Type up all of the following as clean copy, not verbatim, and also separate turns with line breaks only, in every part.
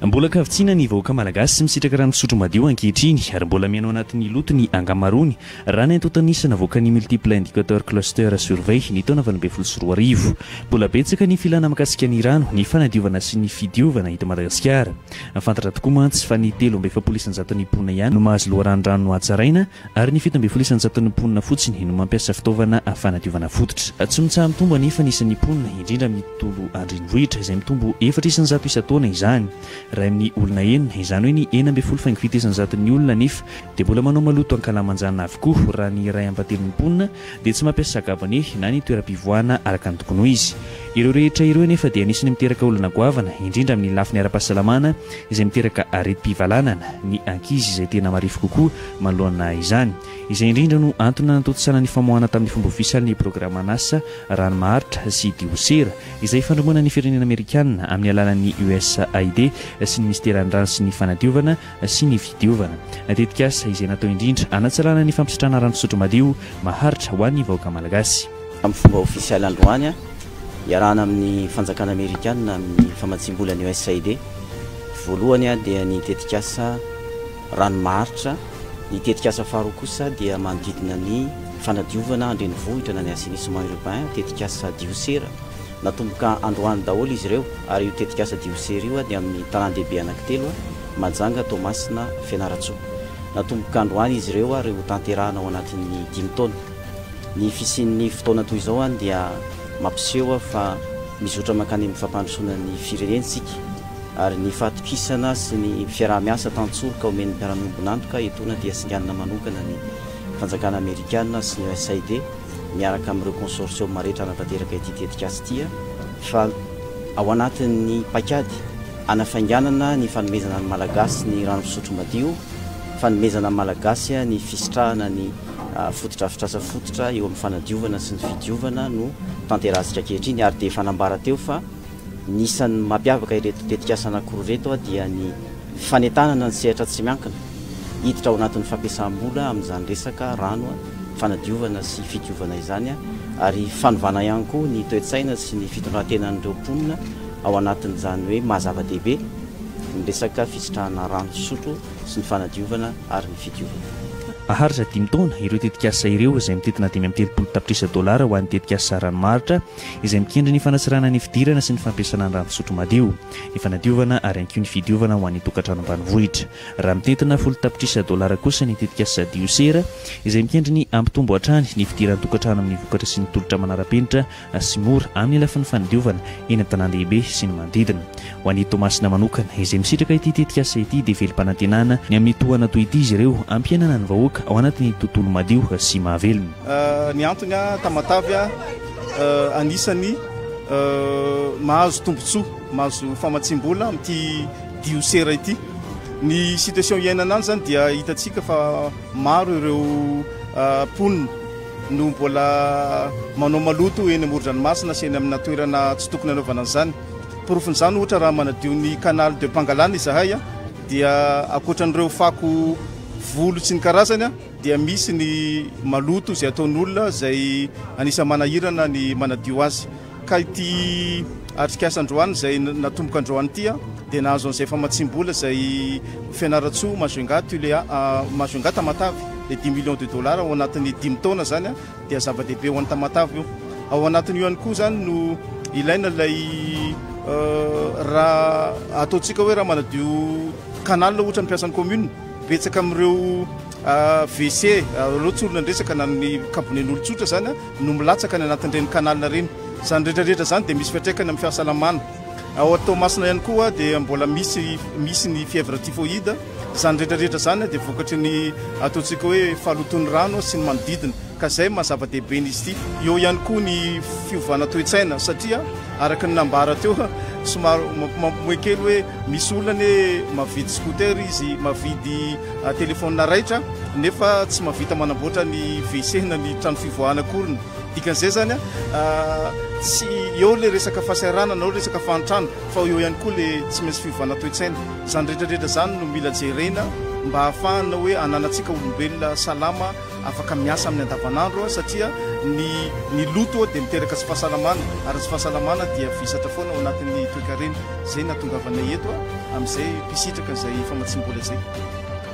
Mbola kavitsina ny vahoaka malagasy sy misitraka rano fisotro madio ankehitriny ary mbola mihaino anatin'ny lotony angamarony raha ny antotanisana vahoaka ny multiple indicateur cluster surveille ny taona 2024. Mbola betsaka ny filana makasika ny rano, ny fanadiovana sy ny fidiovana hita Madagasikara. Fantatra tokoa mantsy fa ny 3,9 mponina ihany no mahazo loharan-drano hatsaraina ary ny 7,9 mponina fotsiny no mampiasa fitaovana fanadiovana fototra. Tsy mitsaha mitombo anefa ny isan'ny mponina indrindra amin'ny tontolo andrenivohitra izay mitombo 400 isa-taona izany. Raha amin'ny olona enina izany hoe ny 9,7 isan-jaton'ny olona nefa dia mbola manao maloto ankalamanjana avokoa raha ny iray ambatelon'ny mponina dia tsy mampiasa sakabany na ny toeram-pivoahana araka ny tokony ho izy. Ireo rehetra ireo nefa dia anisany miteraka olona goavana indrindra amin'ny lafiny ara-pahasalamana izay miteraka areti-pivalanana ny ankizy izay tena marifo kokoa manoloana izany. Izay indrindra no antony natotosana ny famoahana tamin'ny fomba ofisialy ny programa NASA ranomaharitra sy diosera izay fandramoana ny firenena Amerikanina amin'ny alalan'ny USAID sy ny ministeran'ny rano sy ny fanadiovana sy ny fidiovana. Tetika asa izay natao indrindra anatsarana ny fampisatrana rano fisotro madio maharitra ho an'ny vahoaka malagasy.
Amin'ny fomba ofisialy androany iarahana amin'ny fanjakana Amerikanina amin'ny famatsimbolany USAID. Voalohany dia ny tetikasa ranomaharitra, ny tetikasa faharoa kosa dia manodidina ny fanadiovana andrenivohitra na ny assainissement urbain, tetikasa diosera. Natomboka androany daholo izy ireo ary io tetikasa diosera io dia amin'ny tanan-dehibe anankitelo Majanga, Toamasina, Fianaratsoa. Natomboka androany izy ireo ary ho tanterahana ao anatin'ny 5 taona. Ny fisian'ny fotoana toy izao dia mampiseho fa mizotra makany amin'ny fampandrosoana ny firenentsika ary ny fahatokisana sy ny fiaraha-miasa tantsoroka omen'ny mpiara-miombonantoka etona dia singanana manokana ny fanjakana Amerikanina sy ny USAID miaraka amin'ireo consortium rehetra anatanteraka ity tetikasa ity fa ao anatin'ny pakady anafainganana ny fanomezana ny malagasy ny rano fisotro madio, fanomezana ny malagasy ny fisitrahana ny fototra fototra eo amin'ny fanadiovana sy ny fidiovana no tanterahasika ankehitriny ary dia fanambara teo fa nisan'ny mampiavaka ireto tetikasa anankiroa reto dia ny fanentanana ny sehatra tsy miankina hiditra ao anatin'ny fampiasam-bola amin'izany resaka rano fanadiovana sy fidiovana izany ary fanovana ihany koa ny toe-tsaina sy ny fitondrantenan'ireo mponina ao anatin'izany hoe mahazava-dehibe ny resaka fisitrahana rano fisotro sy ny fanadiovana ary ny fidiovana.
Maharitra 5 taona ireo tetikasa ireo izay mitetina $30 tapitrisa ho an'ny tetikasa ranomaritra izay mikendry ny fanasarana ny fidirana sy ny fampiasana ny rano fisotro madio, ny fanadiovana ary ihany koa ny fidiovana ho an'ny tokantrano ambanivohitra. Raha mitetina $10 tapitrisa kosa ny tetikasa diosera izay mikendry ny ampitombo hatrany ny fidirana tokantrano amin'ny vokatra sy ny tolotra manara-penitra sy mora amin'ny lafin'ny fanadiovana eny an-tanan-dehibe sy ny manodidina. Ho an'ny Toamasina manokana izay misitraka ity tetikasa ity dia velim-panantenana ny amin'ny tohana toy ity izy ireo ampiainana ny vahoaka ao anatin'ny tontolo madio sy mahavelona.
Ny antony Tamatavy anisany mahazo tombotsoa, mahazo famatsim-bola amin'ity diosera ity. Ny situation iainana any zany dia hitantsika fa maro ireo mponina no mbola manao maloto eny amoron-dranomasina sy eny amina toerana tsy tokony anaovana an'izany. Porofin'izany ohatra raha manadio ny canal de Pangalana izahay dia akoatran'ireo fako volo sy ny karazany dia misy ny maloto izay ataon'olona izay anisa manahirana ny manadio azy. Ka ity atrikasandroany izay natomboka androany ity dia nahazo an'izay famatsim-bola izay Fianaratsoa, Majunga, Tamatavy le $10 millions ao anatin'ny 5 taona zany dia zava-dehibe ho an'ny Tamatavy io. Ao anatin'io ihany koa zany no ilaina ilay raha ataontsika hoe raha manadio canal ohatra ny mpiasan'ny commune betsaka amin'ireo WC loatsy olona ndresaka na ny kabonen'olotsotra zany no milatsaka ny anatin'ireny canal reny. Zany rehetrarehetra zany dia misy fiatraikany amin'ny fahasalamana. Ao Toamasina ihany koa dia mbola misy ny fièvre typhoïde. Zany rehetrarehetra zany dia vokatry ny ataontsika hoe fahaloton'ny rano sy ny manodidina ka izay mahazava-dehibe n'izy ity. Eo ihany koa ny fiovana toe-tsaina satria araka ny nambara teo somary mampomoe kely hoe misy olona mavidy scooter izy, mavidy telefônina raitra nefa tsy mavita manamboatra ny WC na ny trano fivoahana akoriny. Dikan'izay zany tsy eo le resaka fahasairana na eo resaka fahantrano fa eo ihany koa le tsy maintsy fiovana toe-tsaina. Zany rehetrarehetra zany no mila jerena mba ahafahana hoe ananatsika olombelona salama afaka miasa amin'ny andavanandro satria ny loto dia miteraka tsy fahasalamana ary tsy fahasalamana dia visatra foana ao anatin'ny toekarena zay natongavanay eto amin'izay mpisitraka izay famatsim-bola zay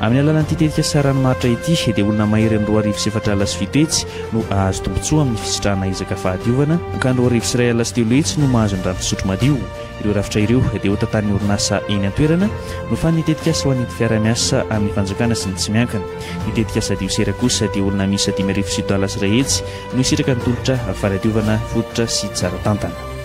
amin'ny alalan'ity tetika saranomaritra ity dia olona mahery amin'ny 2:07 sy 7 hetsy no ahazo tombotsoa amin'ny fisitrahana izaka fahadiovana ka ny 2:03 sy 3 hetsy no mahazo ny rano fisotro madio ireo rafitra ireo dia ho tantanin'ny orinasa eny an-toerana no fa ny tetikasa ho an'ny fiara-miasa amin'ny fanjakana sy ny tsy miankana ny tetikasa diosera kosa dia olona misy 5:07 sy 2 hetsy no isitraka ny tolotra faradiovana fototra sy tsara tantana